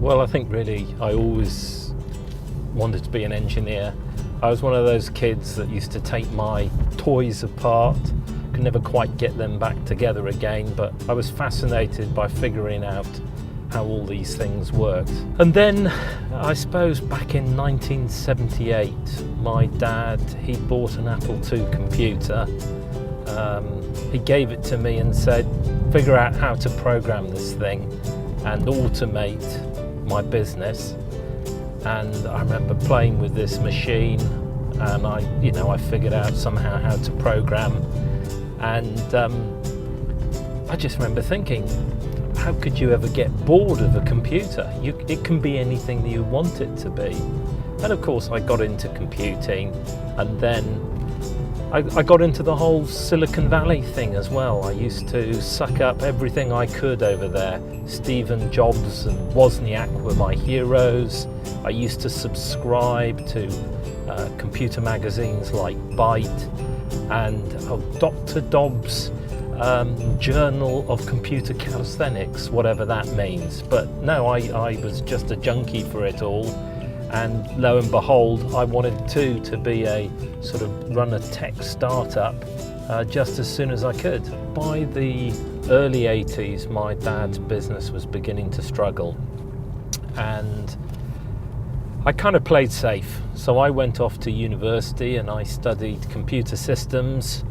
Well, I think really I always wanted to be an engineer. I was one of those kids that used to take my toys apart, could never quite get them back together again, but I was fascinated by figuring out how all these things worked. And then, I suppose back in 1978, my dad, he bought an Apple II computer. He gave it to me and said, figure out how to program this thing and automate my business. And I remember playing with this machine, and I figured out somehow how to program. And I just remember thinking, how could you ever get bored of a computer? It can be anything that you want it to be. And of course I got into computing, and then I got into the whole Silicon Valley thing as well. I used to suck up everything I could over there. Stephen Jobs and Wozniak were my heroes. I used to subscribe to computer magazines like Byte and Dr. Dobbs' Journal of Computer Calisthenics, whatever that means. But no, I was just a junkie for it all. And lo and behold, I wanted to be a sort of run a tech startup just as soon as I could. By the early 80s, my dad's business was beginning to struggle, and I kind of played safe. So I went off to university and I studied computer systems,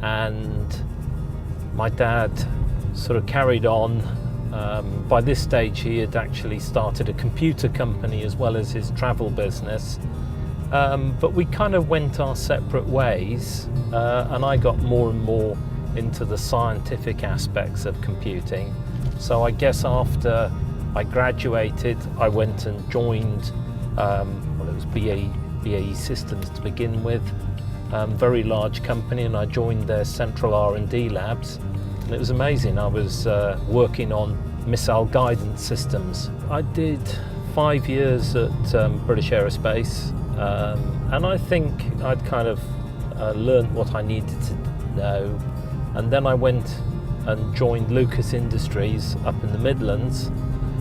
and my dad sort of carried on. By this stage he had actually started a computer company as well as his travel business, but we kind of went our separate ways, and I got more and more into the scientific aspects of computing. So I guess after I graduated I went and joined, it was BAE Systems to begin with, very large company, and I joined their central R&D labs. And it was amazing. I was working on missile guidance systems. I did 5 years at British Aerospace, and I think I'd kind of learned what I needed to know. And then I went and joined Lucas Industries up in the Midlands,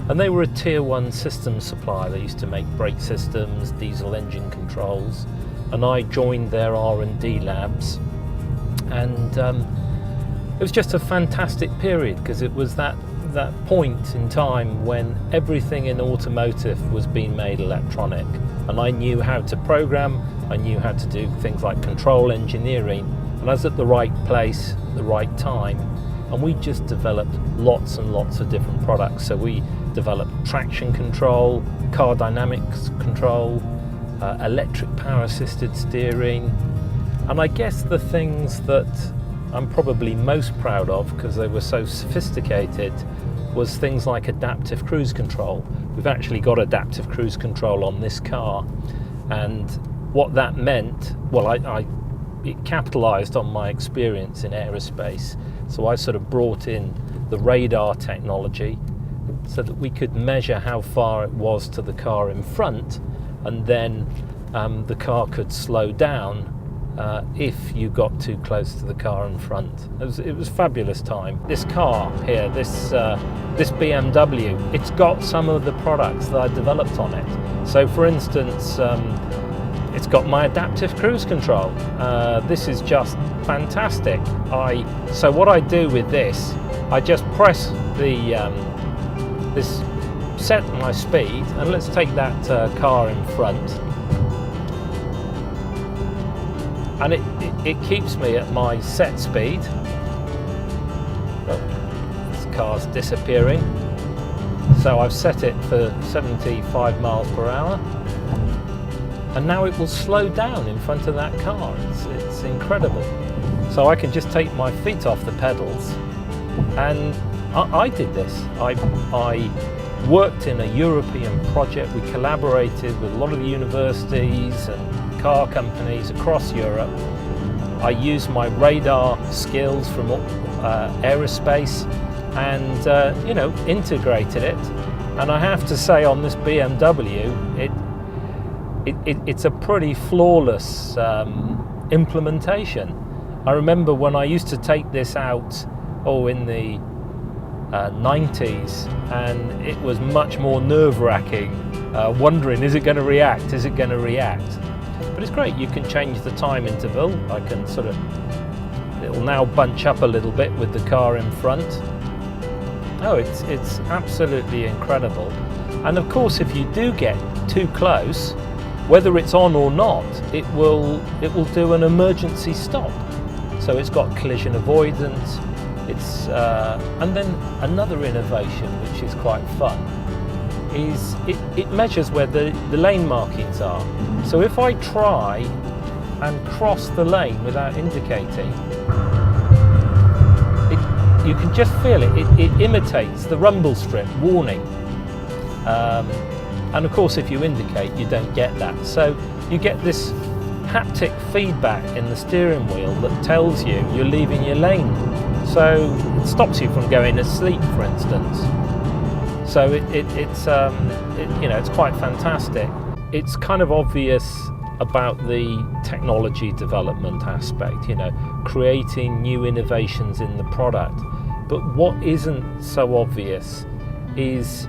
and they were a tier 1 system supplier. They used to make brake systems, diesel engine controls, and I joined their R&D labs. And it was just a fantastic period, because it was that point in time when everything in automotive was being made electronic, and I knew how to program, I knew how to do things like control engineering, and I was at the right place at the right time. And we just developed lots and lots of different products. So we developed traction control, car dynamics control, electric power assisted steering, and I guess the things that I'm probably most proud of, because they were so sophisticated, was things like adaptive cruise control. We've actually got adaptive cruise control on this car, and what that meant, well, it capitalized on my experience in aerospace. So I sort of brought in the radar technology so that we could measure how far it was to the car in front, and then the car could slow down if you got too close to the car in front. It was a fabulous time. This car here, this BMW, it's got some of the products that I developed on it. So for instance, it's got my adaptive cruise control. This is just fantastic. So what I do with this, I just press this, set my speed, and let's take that car in front. And it keeps me at my set speed. Oh, this car's disappearing. So I've set it for 75 miles per hour. And now it will slow down in front of that car. It's incredible. So I can just take my feet off the pedals. And I did this. I worked in a European project. We collaborated with a lot of the universities and car companies across Europe. I used my radar skills from aerospace and integrated it. And I have to say, on this BMW, it's a pretty flawless implementation. I remember when I used to take this out in the 90s, and it was much more nerve-wracking, wondering, is it going to react, is it going to react? But it's great, you can change the time interval. I can it'll now bunch up a little bit with the car in front. Oh, it's absolutely incredible. And of course, if you do get too close, whether it's on or not, it will do an emergency stop. So it's got collision avoidance. And then another innovation, which is quite fun, is it measures where the lane markings are. So if I try and cross the lane without indicating, you can just feel it. It imitates the rumble strip warning. And of course, if you indicate, you don't get that. So you get this haptic feedback in the steering wheel that tells you you're leaving your lane. So it stops you from going asleep, for instance. So it's quite fantastic. It's kind of obvious about the technology development aspect, creating new innovations in the product. But what isn't so obvious is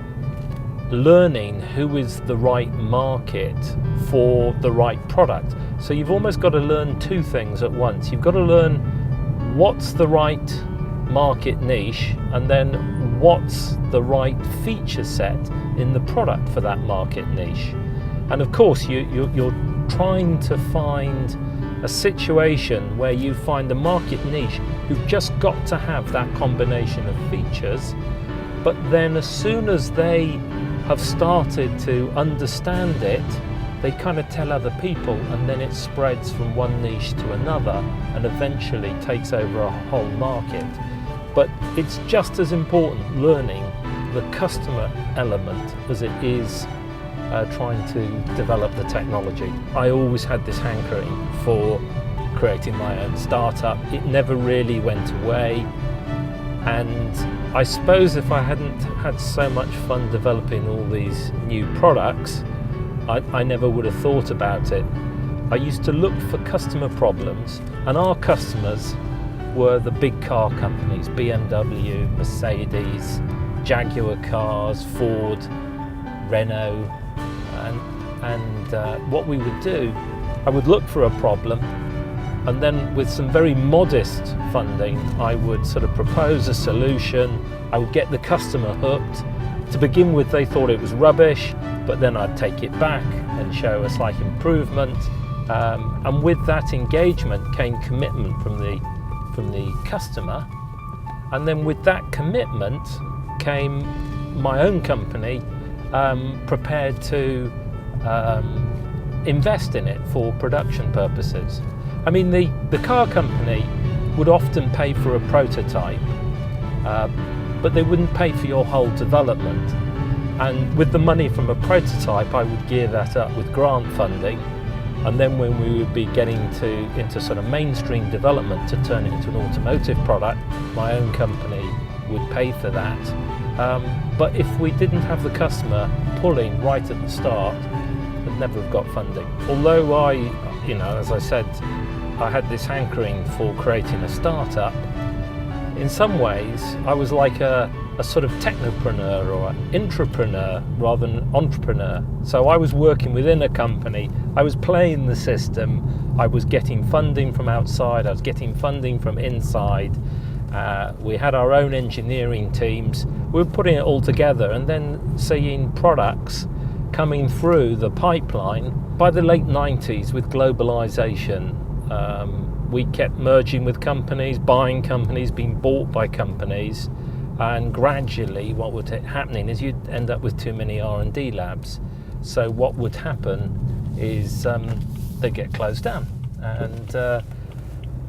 learning who is the right market for the right product. So you've almost got to learn two things at once. You've got to learn what's the right market niche, and then what's the right feature set in the product for that market niche. And of course, you're trying to find a situation where you find a market niche who've just got to have that combination of features, but then as soon as they have started to understand it, they kind of tell other people, and then it spreads from one niche to another and eventually takes over a whole market. But it's just as important learning the customer element as it is trying to develop the technology. I always had this hankering for creating my own startup. It never really went away, and I suppose if I hadn't had so much fun developing all these new products, I never would have thought about it. I used to look for customer problems, and our customers were the big car companies, BMW, Mercedes, Jaguar cars, Ford, Renault, and what we would do, I would look for a problem, and then with some very modest funding, I would sort of propose a solution. I would get the customer hooked. To begin with, they thought it was rubbish, but then I'd take it back and show a slight improvement. And with that engagement came commitment from the customer, and then with that commitment came my own company prepared to invest in it for production purposes. I mean, the car company would often pay for a prototype, but they wouldn't pay for your whole development. And with the money from a prototype, I would gear that up with grant funding. And then when we would be getting into sort of mainstream development to turn it into an automotive product, my own company would pay for that. But if we didn't have the customer pulling right at the start, we'd never have got funding. Although as I said, I had this hankering for creating a startup, in some ways I was like a sort of technopreneur or an intrapreneur rather than an entrepreneur. So I was working within a company, I was playing the system, I was getting funding from outside, I was getting funding from inside. We had our own engineering teams. We were putting it all together and then seeing products coming through the pipeline. By the late 90s, with globalization, we kept merging with companies, buying companies, being bought by companies. And gradually what would happening is you'd end up with too many R&D labs. So what would happen is they'd get closed down.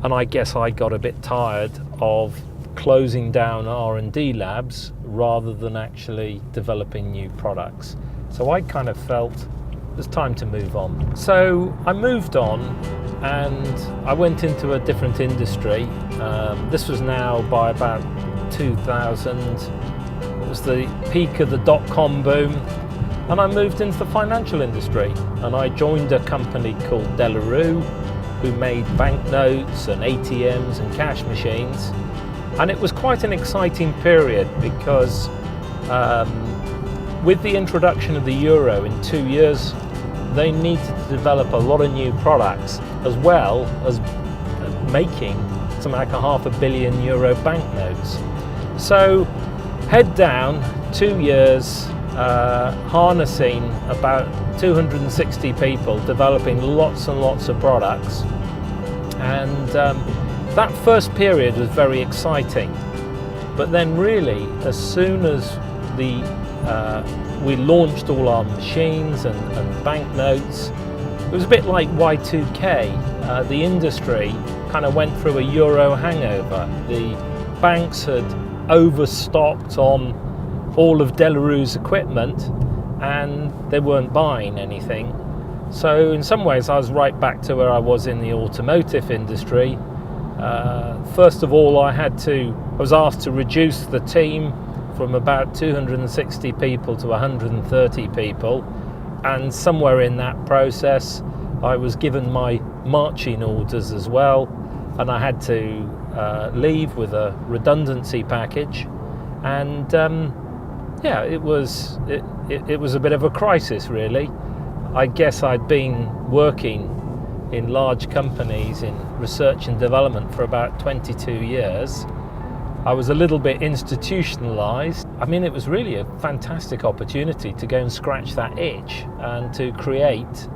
And I guess I got a bit tired of closing down R&D labs rather than actually developing new products. So I kind of felt it was time to move on. So I moved on and I went into a different industry. This was now by about 2000. It was the peak of the dot-com boom, and I moved into the financial industry, and I joined a company called Delarue, who made banknotes and ATMs and cash machines. And it was quite an exciting period because with the introduction of the euro in 2 years, they needed to develop a lot of new products, as well as making something like €500 million banknotes. So head down, 2 years, harnessing about 260 people, developing lots and lots of products. And that first period was very exciting. But then really, as soon as we launched all our machines and banknotes, it was a bit like Y2K. The industry kind of went through a euro hangover. The banks had overstocked on all of De La Rue's equipment and they weren't buying anything. So in some ways I was right back to where I was in the automotive industry. First of all, I was asked to reduce the team from about 260 people to 130 people, and somewhere in that process I was given my marching orders as well, and I had to leave with a redundancy package. And yeah, it was a bit of a crisis, really. I guess I'd been working in large companies in research and development for about 22 years. I was a little bit institutionalized. I mean, it was really a fantastic opportunity to go and scratch that itch and to create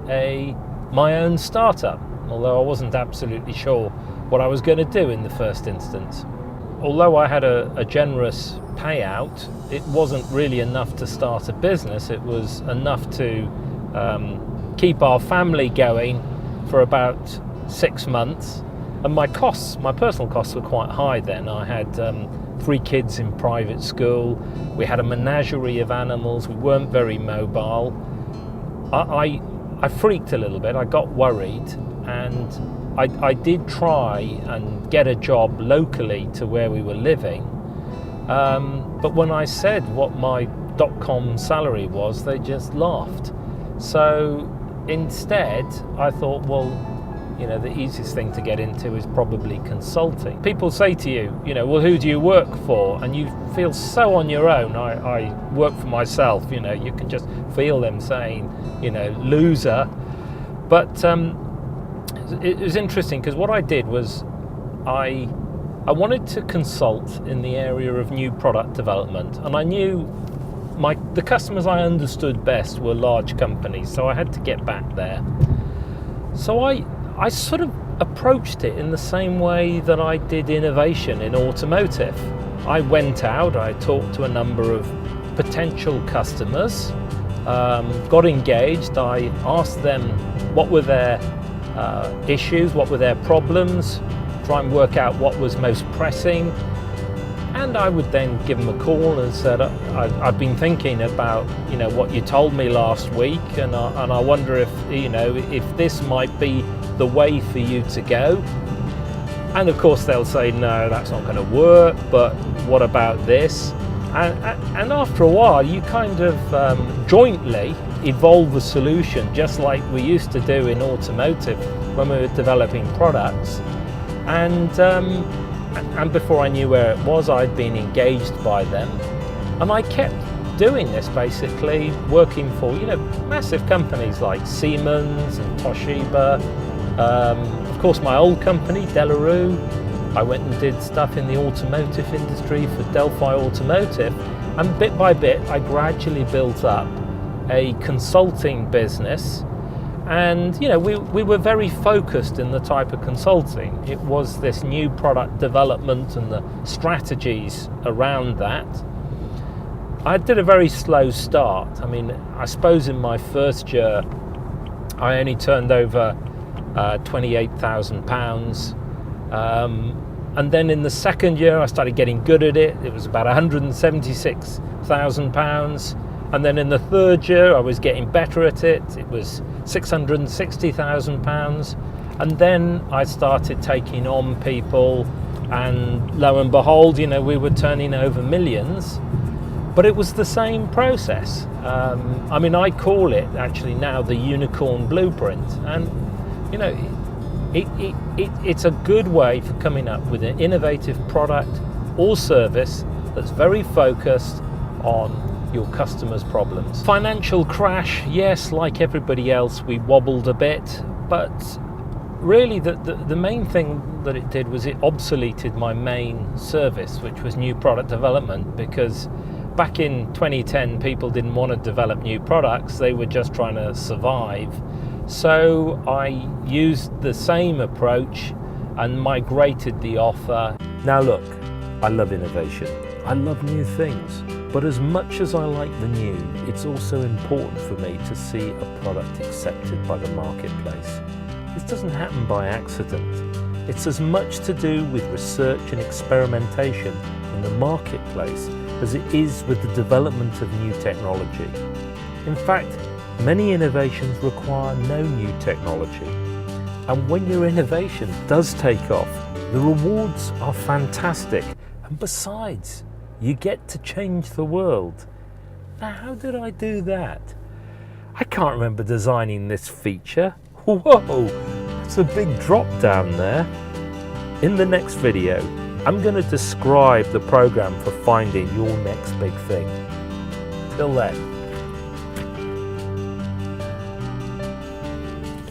my own startup, although I wasn't absolutely sure what I was going to do in the first instance. Although I had a generous payout, it wasn't really enough to start a business. It was enough to keep our family going for about 6 months. And my personal costs were quite high then. I had 3 kids in private school. We had a menagerie of animals. We weren't very mobile. I freaked a little bit. I got worried, and I did try and get a job locally to where we were living. But when I said what my .com salary was, they just laughed. So instead, I thought, well, you know, the easiest thing to get into is probably consulting. People say to you, you know, well, who do you work for? And you feel so on your own. I work for myself, you know, you can just feel them saying, you know, loser. But it was interesting because what I did was I wanted to consult in the area of new product development, and I knew the customers I understood best were large companies, so I had to get back there. So I sort of approached it in the same way that I did innovation in automotive. I went out, I talked to a number of potential customers, got engaged, I asked them what were their issues, what were their problems, try and work out what was most pressing. And I would then give them a call and said, I've been thinking about, you know, what you told me last week, and I wonder if, you know, if this might be the way for you to go. And of course they'll say, no, that's not going to work, but what about this? And after a while, you kind of jointly evolve a solution, just like we used to do in automotive when we were developing products. And before I knew where it was, I'd been engaged by them. And I kept doing this, basically, working for, you know, massive companies like Siemens and Toshiba. Of course, my old company, De La Rue. I went and did stuff in the automotive industry for Delphi Automotive. And bit by bit, I gradually built up a consulting business. And, you know, we were very focused in the type of consulting. It was this new product development and the strategies around that. I did a very slow start. I mean, I suppose in my first year, I only turned over £28,000. And then in the second year, I started getting good at it. It was about £176,000. And then in the third year, I was getting better at it. It was £660,000. And then I started taking on people, and lo and behold, you know, we were turning over millions. But it was the same process. I mean, I call it actually now the unicorn blueprint. And, you know, it's a good way for coming up with an innovative product or service that's very focused on your customers' problems. Financial crash, yes, like everybody else, we wobbled a bit, but really the main thing that it did was it obsoleted my main service, which was new product development, because back in 2010 people didn't want to develop new products, they were just trying to survive. So I used the same approach and migrated the offer. Now look, I love innovation, I love new things, but as much as I like the new, it's also important for me to see a product accepted by the marketplace. This doesn't happen by accident. It's as much to do with research and experimentation in the marketplace as it is with the development of new technology. In fact, many innovations require no new technology. And when your innovation does take off, the rewards are fantastic. And besides, you get to change the world. Now, how did I do that? I can't remember designing this feature. Whoa, that's a big drop down there. In the next video, I'm going to describe the program for finding your next big thing. Till then.